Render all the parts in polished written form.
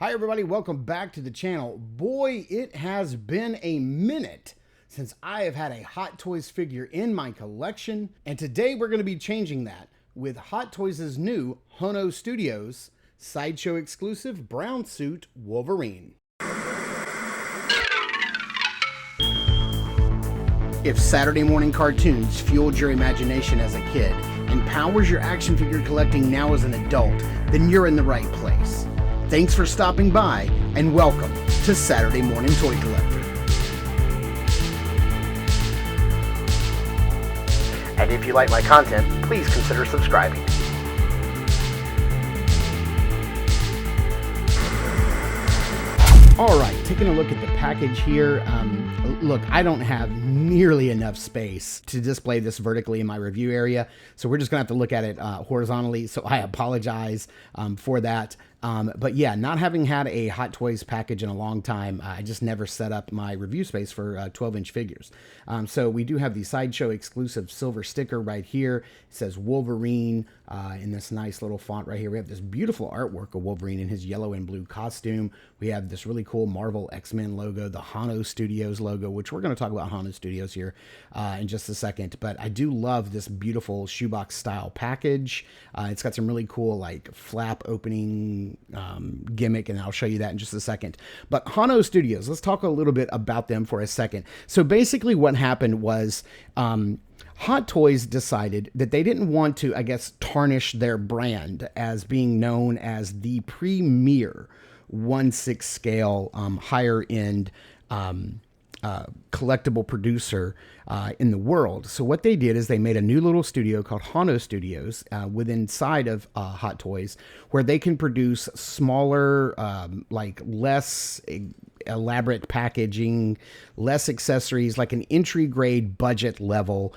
Hi everybody, welcome back to the channel. Boy, it has been a minute since I have had a Hot Toys figure in my collection, and today we're going to be changing that with Hot Toys' new Hono Studios Sideshow exclusive brown suit Wolverine. If Saturday morning cartoons fueled your imagination as a kid and powers your action figure collecting now as an adult, then you're in the right place. Thanks for stopping by, and welcome to Saturday Morning Toy Collector. And if you like my content, please consider subscribing. All right, taking a look at the package here. Look, I don't have nearly enough space to display this vertically in my review area, so we're just gonna have to look at it horizontally, so I apologize for that. But yeah, not having had a Hot Toys package in a long time, I just never set up my review space for 12-inch figures. So we do have the Sideshow exclusive silver sticker right here. It says Wolverine in this nice little font right here. We have this beautiful artwork of Wolverine in his yellow and blue costume. We have this really cool Marvel X-Men logo, the Hono Studios logo, which we're going to talk about Hono Studios here in just a second. But I do love this beautiful shoebox style package. It's got some really cool like flap opening gimmick, and I'll show you that in just a second. But Hono Studios, let's talk a little bit about them for a second. So basically what happened was Hot Toys decided that they didn't want to, I guess, tarnish their brand as being known as the premier 1/6 scale higher end collectible producer in the world. So what they did is they made a new little studio called Hono Studios inside of Hot Toys, where they can produce smaller, like less elaborate packaging, less accessories, like an entry grade budget level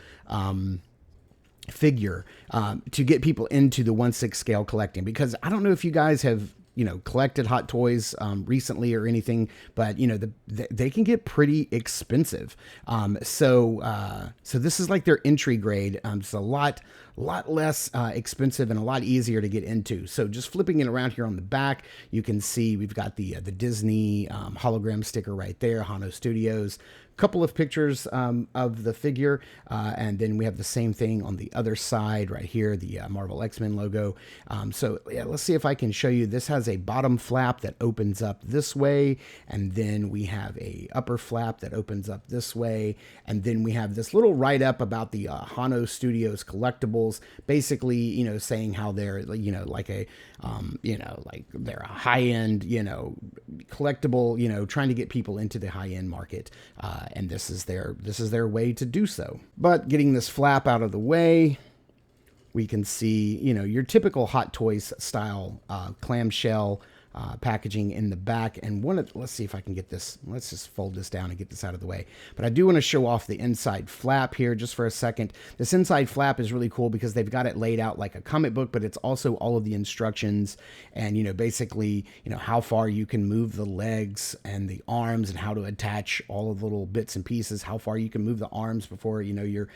figure to get people into the 1/6 scale collecting. Because I don't know if you guys have collected Hot Toys recently or anything, but they can get pretty expensive. So this is like their entry grade. It's a lot less expensive and a lot easier to get into. So just flipping it around here on the back, you can see we've got the Disney hologram sticker right there, Hono Studios. Couple of pictures of the figure, and then we have the same thing on the other side right here, the Marvel X-Men logo. So yeah, let's see if I can show you. This has a bottom flap that opens up this way, and then we have a upper flap that opens up this way, and then we have this little write-up about the Hono Studios collectibles, basically saying how they're like a like they're a high-end collectible, trying to get people into the high-end market. And this is their way to do so. But getting this flap out of the way, we can see, your typical Hot Toys style clamshell packaging in the back. And let's see if I can get this. Let's just fold this down and get this out of the way. But I do want to show off the inside flap here just for a second. This inside flap is really cool because they've got it laid out like a comic book, but it's also all of the instructions and, basically, how far you can move the legs and the arms and how to attach all of the little bits and pieces, how far you can move the arms before, you're,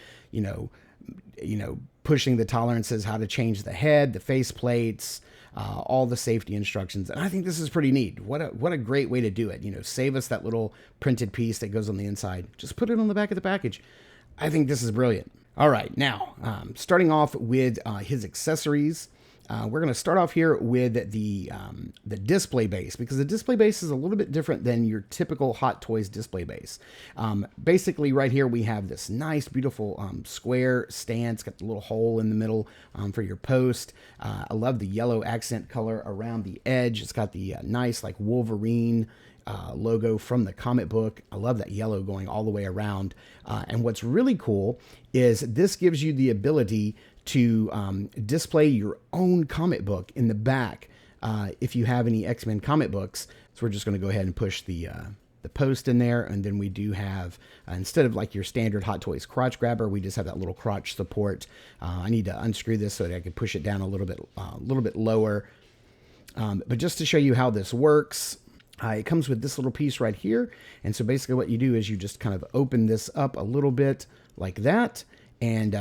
pushing the tolerances, how to change the head, the face plates, all the safety instructions. And I think this is pretty neat. What a great way to do it. Save us that little printed piece that goes on the inside. Just put it on the back of the package. I think this is brilliant. All right, now, starting off with his accessories. We're going to start off here with the display base, because the display base is a little bit different than your typical Hot Toys display base. Basically, right here we have this nice, beautiful square stand. It's got the little hole in the middle for your post. I love the yellow accent color around the edge. It's got the nice like Wolverine logo from the comic book. I love that yellow going all the way around. And what's really cool is this gives you the ability to display your own comic book in the back if you have any X-Men comic books. So we're just going to go ahead and push the post in there, and then we do have instead of like your standard Hot Toys crotch grabber, we just have that little crotch support. I need to unscrew this so that I can push it down a little bit lower. But just to show you how this works, it comes with this little piece right here, and so basically what you do is you just kind of open this up a little bit like that. And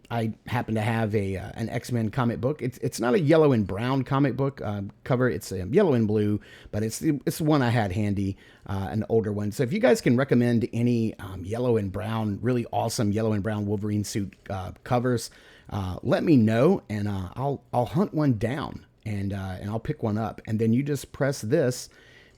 I happen to have an X-Men comic book. It's not a yellow and brown comic book cover. It's yellow and blue, but it's the one I had handy, an older one. So if you guys can recommend any yellow and brown, really awesome yellow and brown Wolverine suit covers, let me know, and I'll hunt one down, and I'll pick one up, and then you just press this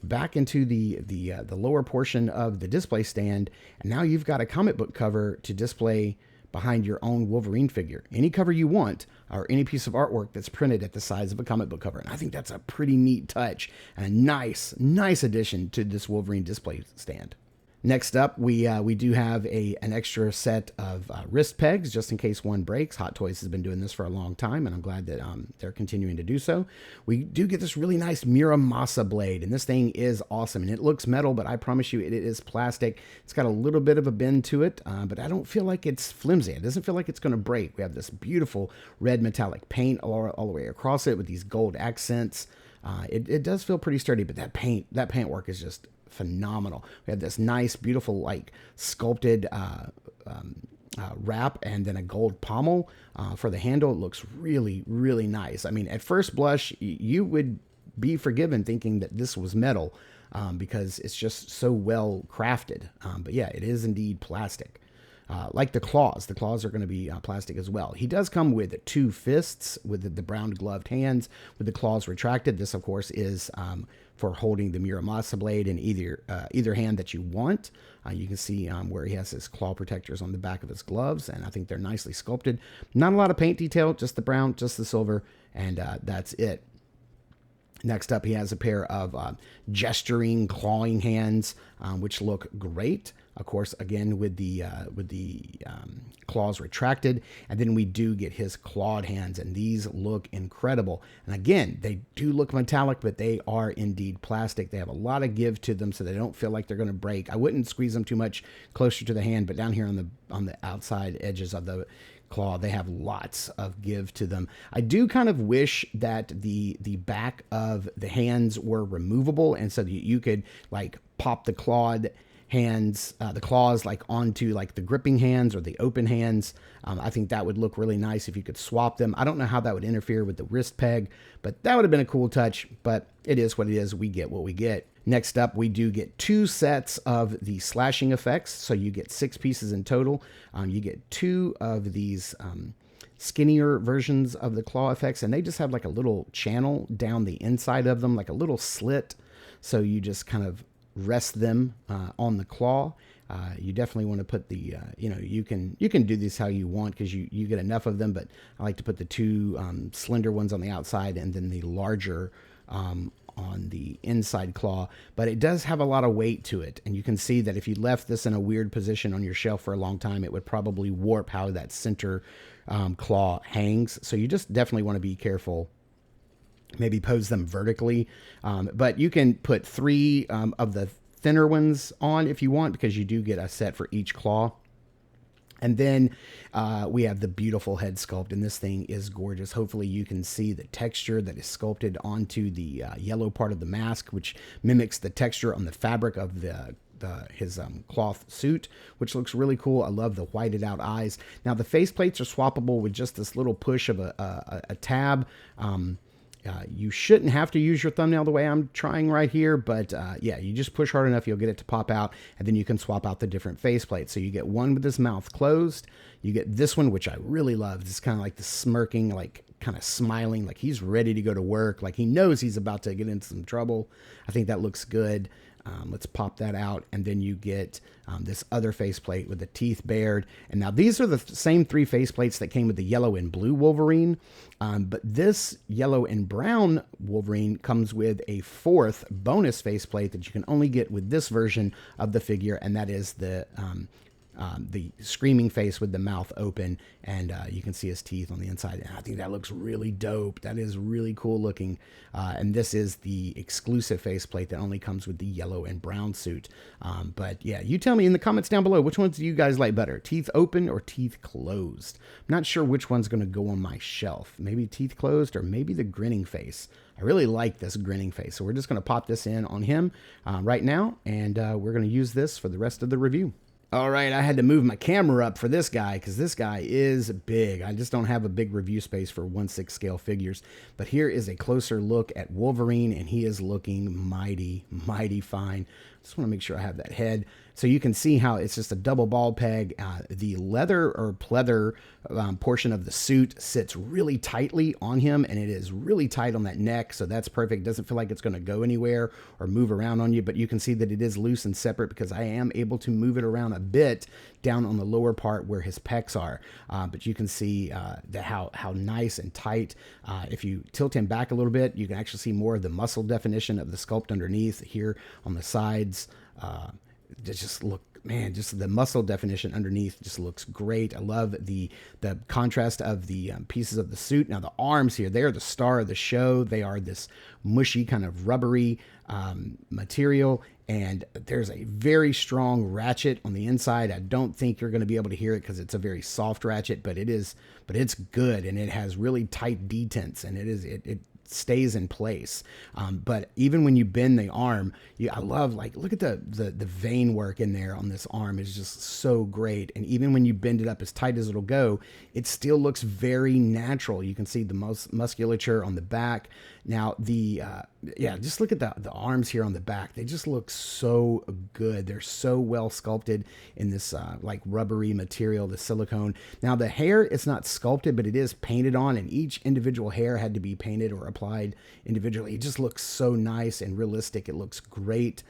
back into the lower portion of the display stand, and now you've got a comic book cover to display behind your own Wolverine figure. Any cover you want, or any piece of artwork that's printed at the size of a comic book cover. And I think that's a pretty neat touch and a nice addition to this Wolverine display stand. Next up, we do have an extra set of wrist pegs, just in case one breaks. Hot Toys has been doing this for a long time, and I'm glad that they're continuing to do so. We do get this really nice Muramasa blade, and this thing is awesome. And it looks metal, but I promise you it is plastic. It's got a little bit of a bend to it, but I don't feel like it's flimsy. It doesn't feel like it's going to break. We have this beautiful red metallic paint all the way across it with these gold accents. It does feel pretty sturdy, but that paint work is just phenomenal. We have this nice, beautiful, like sculpted wrap, and then a gold pommel for the handle. It looks really, really nice. I mean, at first blush, you would be forgiven thinking that this was metal because it's just so well crafted. But yeah, it is indeed plastic. Like the claws are going to be plastic as well. He does come with 2 fists with the brown gloved hands with the claws retracted. This, of course, is for holding the Muramasa blade in either hand that you want. You can see where he has his claw protectors on the back of his gloves, and I think they're nicely sculpted. Not a lot of paint detail, just the brown, just the silver, and that's it. Next up, he has a pair of gesturing, clawing hands, which look great. Of course, again with the claws retracted, and then we do get his clawed hands, and these look incredible. And again, they do look metallic, but they are indeed plastic. They have a lot of give to them, so they don't feel like they're going to break. I wouldn't squeeze them too much closer to the hand, but down here on the outside edges of the claw, they have lots of give to them. I do kind of wish that the back of the hands were removable, and so that you could like pop the clawed hands, the claws like onto like the gripping hands or the open hands. I think that would look really nice if you could swap them. I don't know how that would interfere with the wrist peg, but that would have been a cool touch, but it is what it is. We get what we get. Next up, we do get 2 sets of the slashing effects. So you get 6 pieces in total. You get 2 of these skinnier versions of the claw effects, and they just have like a little channel down the inside of them, like a little slit. So you just kind of rest them on the claw. You definitely want to put the, you can do this how you want because you get enough of them, but I like to put the 2 slender ones on the outside and then the larger on the inside claw. But it does have a lot of weight to it, and you can see that if you left this in a weird position on your shelf for a long time, it would probably warp how that center claw hangs. So you just definitely want to be careful. Maybe pose them vertically, but you can put 3 of the thinner ones on if you want, because you do get a set for each claw. And then we have the beautiful head sculpt, and this thing is gorgeous. Hopefully you can see the texture that is sculpted onto the yellow part of the mask, which mimics the texture on the fabric of his cloth suit, which looks really cool. I love the whited out eyes. Now the faceplates are swappable with just this little push of a tab. You shouldn't have to use your thumbnail the way I'm trying right here, but yeah, you just push hard enough, you'll get it to pop out, and then you can swap out the different faceplates. So you get one with his mouth closed. You get this one, which I really love. It's kind of like the smirking, like kind of smiling, like he's ready to go to work, like he knows he's about to get into some trouble. I think that looks good. Let's pop that out, and then you get this other faceplate with the teeth bared. And now these are the same 3 faceplates that came with the yellow and blue Wolverine, but this yellow and brown Wolverine comes with a 4th bonus faceplate that you can only get with this version of the figure, and that is the screaming face with the mouth open, and you can see his teeth on the inside. And I think that looks really dope. That is really cool looking. And this is the exclusive faceplate that only comes with the yellow and brown suit. But yeah, you tell me in the comments down below, which ones do you guys like better? Teeth open or teeth closed? I'm not sure which one's going to go on my shelf. Maybe teeth closed, or maybe the grinning face. I really like this grinning face. So we're just going to pop this in on him right now, and we're going to use this for the rest of the review. All right, I had to move my camera up for this guy because this guy is big. I just don't have a big review space for 1/6 scale figures. But here is a closer look at Wolverine, and he is looking mighty, mighty fine. Just want to make sure I have that head. So you can see how it's just a double ball peg. The leather or pleather portion of the suit sits really tightly on him, and it is really tight on that neck, so that's perfect. Doesn't feel like it's going to go anywhere or move around on you, but you can see that it is loose and separate because I am able to move it around a bit down on the lower part where his pecs are. But you can see how nice and tight. If you tilt him back a little bit, you can actually see more of the muscle definition of the sculpt underneath here on the sides. Just look, man, just the muscle definition underneath just looks great. I love the contrast of the pieces of the suit. Now the arms here, they're the star of the show. They are this mushy kind of rubbery material, and there's a very strong ratchet on the inside. I don't think you're going to be able to hear it because it's a very soft ratchet, but it's good, and it has really tight detents, and it stays in place. But even when you bend the arm, I love, like, look at the vein work in there on this arm is just so great. And even when you bend it up as tight as it'll go, it still looks very natural. You can see the musculature on the back. Now just look at the arms here on the back. They just look so good. They're so well sculpted in this like rubbery material, the silicone. Now the hair is not sculpted, but it is painted on, and each individual hair had to be painted or applied individually. It just looks so nice and realistic. It looks great.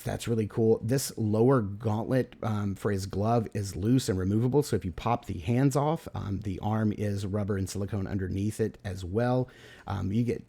That's really cool. This lower gauntlet for his glove is loose and removable. So if you pop the hands off, the arm is rubber and silicone underneath it as well. You get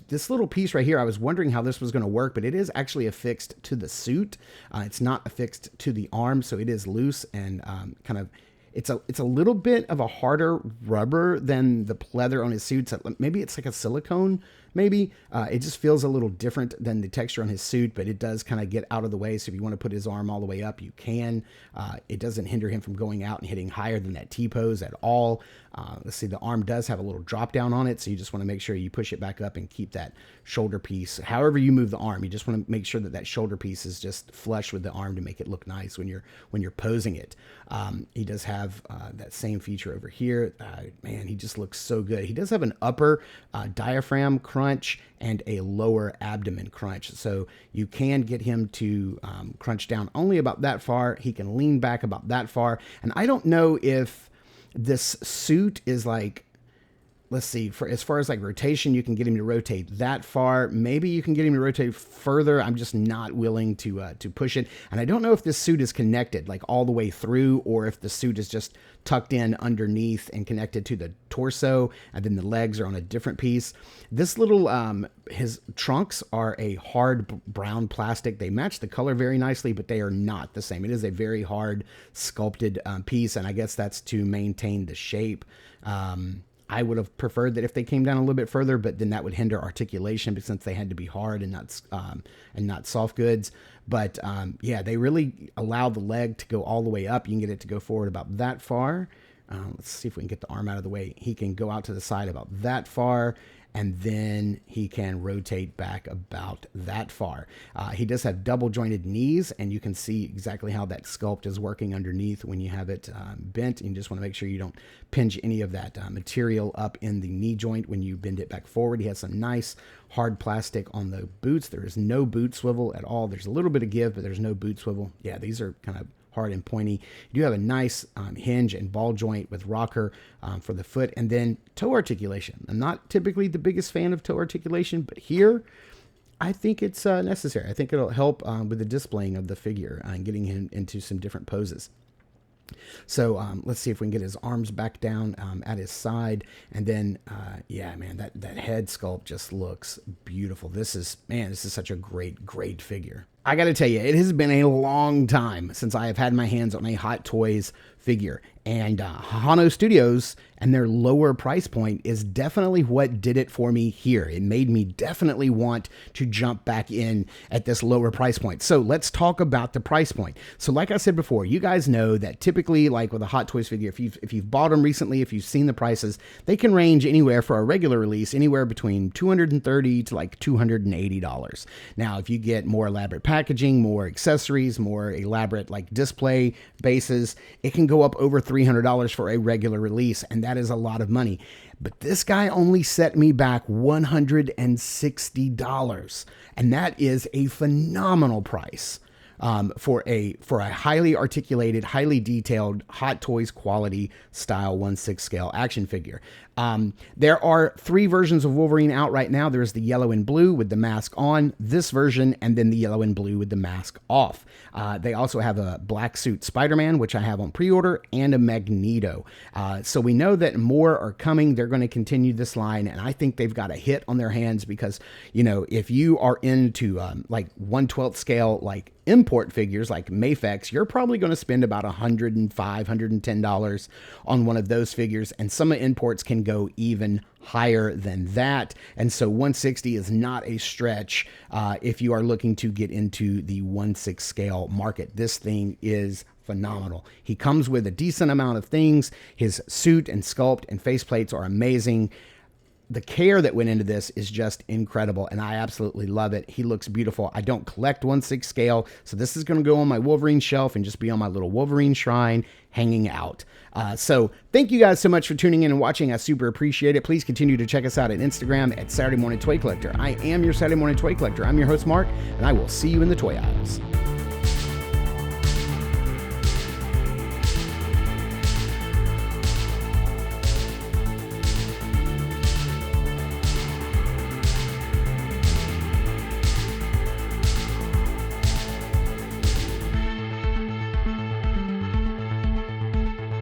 this little piece right here. I was wondering how this was going to work, but it is actually affixed to the suit. It's not affixed to the arm, so it is loose and kind of. It's a little bit of a harder rubber than the pleather on his suits. Maybe it's like a silicone. Maybe it just feels a little different than the texture on his suit, but it does kind of get out of the way. So if you want to put his arm all the way up, you can. It doesn't hinder him from going out and hitting higher than that T-pose at all. Let's see, the arm does have a little drop down on it, so you just want to make sure you push it back up and keep that shoulder piece. However you move the arm, you just want to make sure that shoulder piece is just flush with the arm to make it look nice when you're posing it. He does have that same feature over here. Man, he just looks so good. He does have an upper diaphragm crunch and a lower abdomen crunch. So you can get him to crunch down only about that far. He can lean back about that far. And I don't know if this suit is like, let's see, for as far as like rotation, you can get him to rotate that far. Maybe you can get him to rotate further. I'm just not willing to push it. And I don't know if this suit is connected like all the way through, or if the suit is just tucked in underneath and connected to the torso, and then the legs are on a different piece. This little, his trunks are a hard brown plastic. They match the color very nicely, but they are not the same. It is a very hard sculpted piece, and I guess that's to maintain the shape. I would have preferred that if they came down a little bit further, but then that would hinder articulation, but since they had to be hard and not soft goods. But yeah, they really allow the leg to go all the way up. You can get it to go forward about that far. Let's see if we can get the arm out of the way. He can go out to the side about that far, and then he can rotate back about that far. He does have double jointed knees, and you can see exactly how that sculpt is working underneath when you have it bent. You just want to make sure you don't pinch any of that material up in the knee joint when you bend it back forward. He has some nice hard plastic on the boots. There is no boot swivel at all. There's a little bit of give, but there's no boot swivel. Yeah, these are kind of hard and pointy. You do have a nice hinge and ball joint with rocker for the foot, and then toe articulation. I'm not typically the biggest fan of toe articulation, but here I think it's necessary. I think it'll help with the displaying of the figure and getting him into some different poses. So let's see if we can get his arms back down at his side, and then yeah, man, that head sculpt just looks beautiful. This is such a great figure. I got to tell you, it has been a long time since I have had my hands on a Hot Toys figure, and Hono Studios and their lower price point is definitely what did it for me here. It made me definitely want to jump back in at this lower price point. So let's talk about the price point. So like I said before, you guys know that typically, like with a Hot Toys figure, if you've bought them recently, if you've seen the prices, they can range anywhere for a regular release, anywhere between $230 to like $280. Now, if you get more elaborate packaging, packaging, more accessories, more elaborate like display bases, it can go up over $300 for a regular release, and that is a lot of money. But this guy only set me back $160, and that is a phenomenal price. For a highly articulated, highly detailed Hot Toys quality style 1/6 scale action figure. There are 3 versions of Wolverine out right now. There's the yellow and blue with the mask on, this version, and then the yellow and blue with the mask off. They also have a black suit Spider-Man, which I have on pre-order, and a Magneto. So we know that more are coming. They're going to continue this line, and I think they've got a hit on their hands because, you know, if you are into like 1/12 scale, like import figures like Mafex, you're probably going to spend about $105, $110 on one of those figures, and some imports can go even higher than that. And so 160 is not a stretch if you are looking to get into the 1/6 scale market. This thing is phenomenal. He comes with a decent amount of things. His suit and sculpt and faceplates are amazing. The care that went into this is just incredible, and I absolutely love it. He looks beautiful. I don't collect 1/6 scale, so this is going to go on my Wolverine shelf and just be on my little Wolverine shrine hanging out. So thank you guys so much for tuning in and watching. I super appreciate it. Please continue to check us out at Instagram at Saturday Morning Toy Collector. I am your Saturday Morning Toy Collector. I'm your host, Mark, and I will see you in the toy aisles.